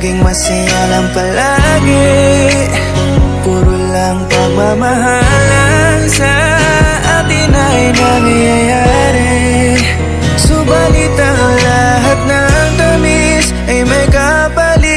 maging masaya lang palagi. Puro lang pagmamahalan sa atin ay nangyayari. Subalit ang lahat na